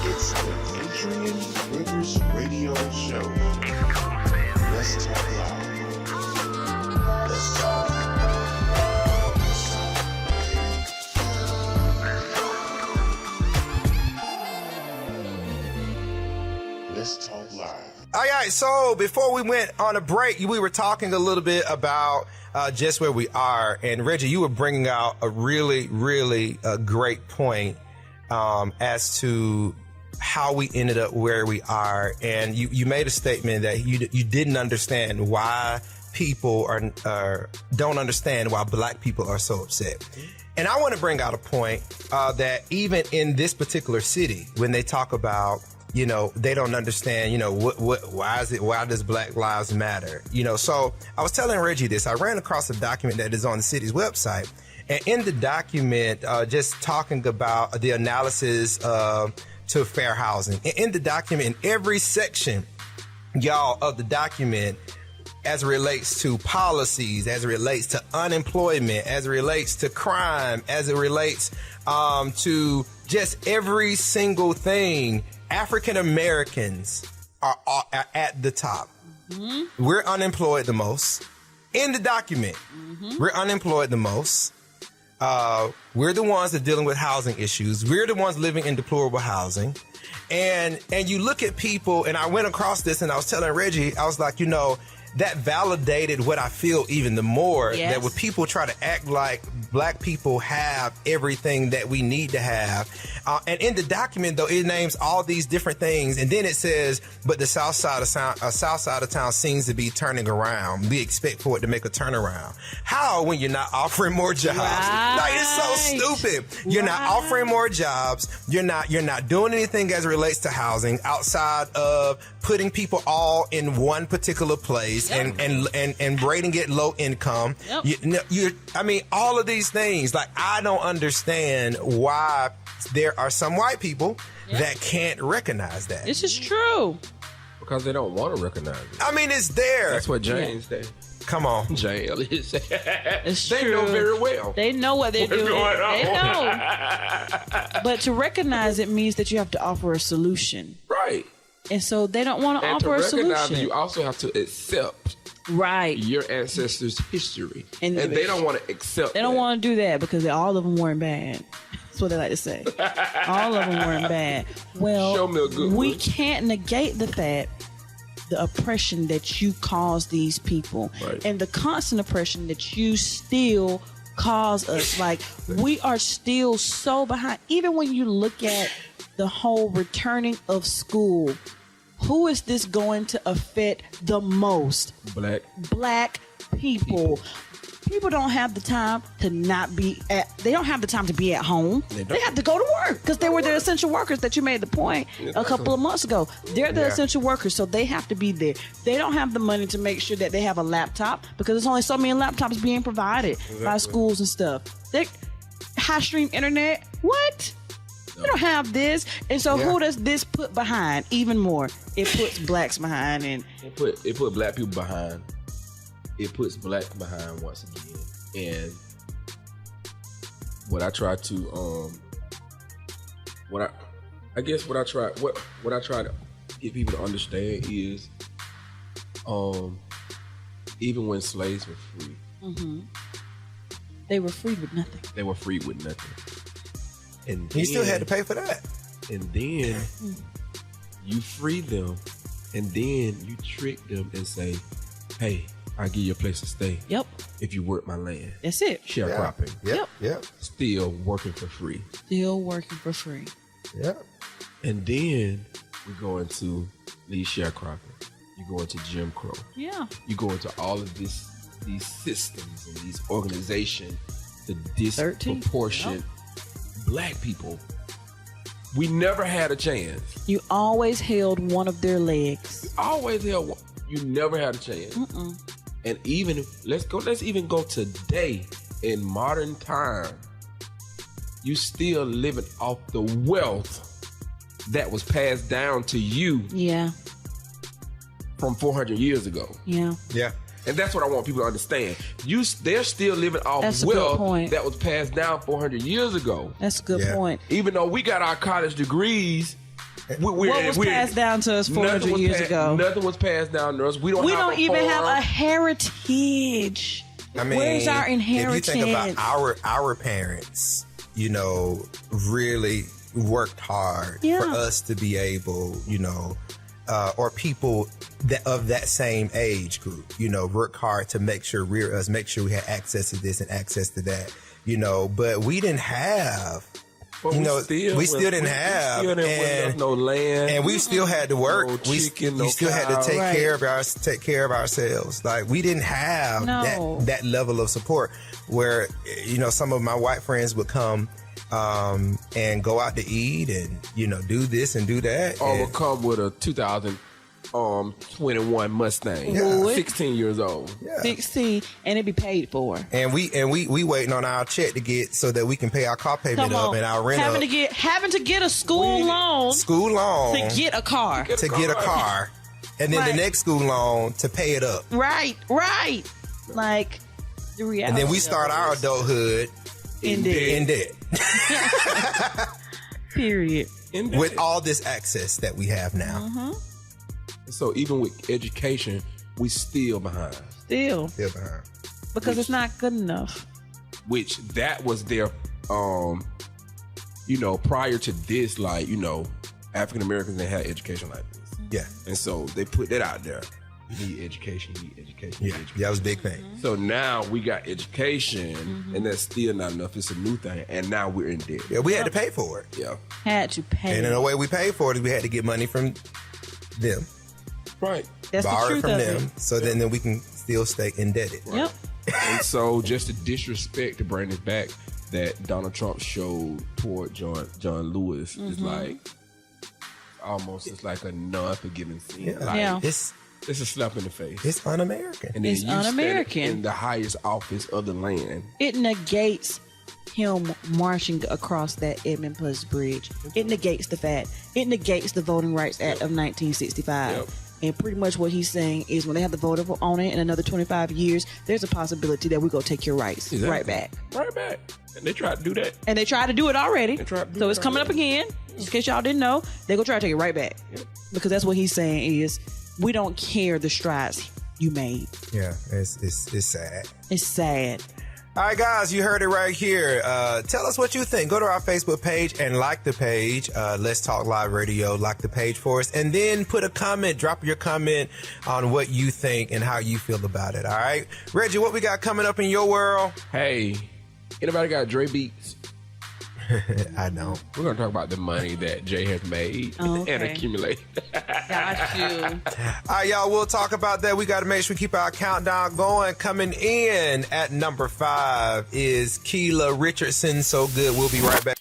It's the Adrian Rivers Radio Show. Let's talk loud. Let's talk. Let's talk live. All right, so before we went on a break, we were talking a little bit about just where we are. And Reggie, you were bringing out a really, really great point as to how we ended up where we are. And you made a statement that you didn't understand why people don't understand why black people are so upset. And I want to bring out a point that even in this particular city, when they talk about, you know, they don't understand, you know, why does Black Lives Matter? You know, so I was telling Reggie this. I ran across a document that is on the city's website. And in the document, just talking about the analysis to fair housing. And in the document, in every section, y'all, of the document, as it relates to policies, as it relates to unemployment, as it relates to crime, as it relates to just every single thing, African Americans are at the top. Mm-hmm. We're unemployed the most. In the document, we're unemployed the most. We're the ones that are dealing with housing issues. We're the ones living in deplorable housing. And you look at people, and I went across this and I was telling Reggie, I was like, you know, that validated what I feel even the more. Yes. That when people try to act like black people have everything that we need to have. And in the document, though, it names all these different things. And then it says, but the south side of town seems to be turning around. We expect for it to make a turnaround. How when you're not offering more jobs? Right. Like, it's so stupid. You're not offering more jobs. You're not doing anything as it relates to housing outside of putting people all in one particular place. Yep. and rating it low income. Yep. I mean, all of these things, like, I don't understand why there are some white people that can't recognize that. This is true. Because they don't want to recognize it. I mean, it's there. That's what James said. Come on. Jail is. It's they true. know very well. They know what they're doing. They know. But to recognize it means that you have to offer a solution. Right. And so they don't want to offer a solution. And to recognize it, you also have to accept your ancestors' history. And they don't want to accept They don't want to do that because all of them weren't bad. That's what they like to say. All of them weren't bad. Well, show me a good we one. Can't negate the fact, the oppression that you cause these people. Right. And the constant oppression that you still cause us. Like, we are still so behind. Even when you look at the whole returning of school, who is this going to affect the most? Black people. People don't have the time to they don't have the time to be at home. They have to go to work because they were the essential workers that you made the point a couple of months ago. They're the essential workers, so they have to be there. They don't have the money to make sure that they have a laptop because there's only so many laptops being provided by schools and stuff. High stream internet, what? You don't have this. And so who does this put behind even more? It puts blacks behind. And it put black people behind. It puts black behind once again. And what I try to what I try to get people to understand is even when slaves were free, they were free with nothing. They were free with nothing. And he still had to pay for that. And then you free them, and then you trick them and say, hey, I'll give you a place to stay. Yep. If you work my land. That's it. Sharecropping. Yep. Still working for free. Still working for free. Yep. And then we go into these sharecropping. You go into Jim Crow. Yeah. You go into all of these systems and these organizations, the disproportionate black people. We never had a chance. You always held one of their legs. You never had a chance. And even let's even go today in modern time. You still living off the wealth that was passed down to you. Yeah. From 400 years ago. Yeah. Yeah. And that's what I want people to understand. They're still living off That's a good wealth point. that was passed down 400 years ago. That's a good Yeah. point. Even though we got our college degrees, What was passed down to us 400 years ago? Nothing was passed down to us. We don't even have farm. a heritage. I mean, Where's our inheritance? If you think about our parents, you know, really worked hard Yeah. for us to be able, you know, or people that of that same age group, you know, work hard to make sure we had access to this and access to that, you know, but we didn't have. But You know, we still didn't have, still didn't and- have no land, And we still had to work. No chicken, no you still had to cow. take Right. take care of ourselves. Like we didn't have No. that level of support. Where you know some of my white friends would come and go out to eat and you know do this and do that. Or and- will come with a 2021 Mustang, Yeah. 16 years old. yeah. 16, and it be paid for. And we waiting on our check to get so that we can pay our car payment Come up on, and our rent having up. to get a school loan School loan to get a car. to get a car, and then Right. the next school loan to pay it up. Right. Like the reality. And then we start of our it is adulthood in debt. in debt. Period. With all this access that we have now. Mm-hmm. So even with education, we still behind. Still, Still behind. because it's not good enough. Which that was their, you know, prior to this, like, you know, African Americans didn't have education like this. Yeah. And so they put that out there. You need education, you need education, you Yeah. need education. That was a big thing. So now we got education, and that's still not enough. It's a new thing, and now we're in debt. Yeah, we had to pay for it. Yeah, Had to pay. And in the way we paid for it is we had to get money from them. right. That's the Borrow it truth from of them. it. So then we can still stay indebted. Yep. And so just to disrespect to bring this back, that Donald Trump showed toward John Lewis is like almost it's like a non-forgiving sin. Yeah. Like, Yeah. it's a slap in the face. It's un-American. And then It's you stand un-American. in the highest office of the land. It negates him marching across that Edmund Plus Bridge. It negates the fact. It negates the Voting Rights Act of 1965. Yep. And pretty much what he's saying is when they have the vote on it in another 25 years, there's a possibility that we're going to take your rights Exactly. right back. Right back. And they tried to do that. And they tried to do it already. They tried to do So it it's coming up already. again. Just in case y'all didn't know, they're going to try to take it right back. Yep. Because that's what he's saying is we don't care the strides you made. Yeah, it's sad. It's sad. All right, guys, you heard it right here. Tell us what you think. Go to our Facebook page and like the page. Let's Talk Live Radio. Like the page for us. And then put a comment. Drop your comment on what you think and how you feel about it. All right? Reggie, what we got coming up in your world? Hey, anybody got Dre Beats? I know. We're going to talk about the money that Jay has made Oh, okay. and accumulated. Got you. All right, y'all, we'll talk about that. We got to make sure we keep our countdown going. Coming in at number 5 is Keela Richardson. So good. We'll be right back.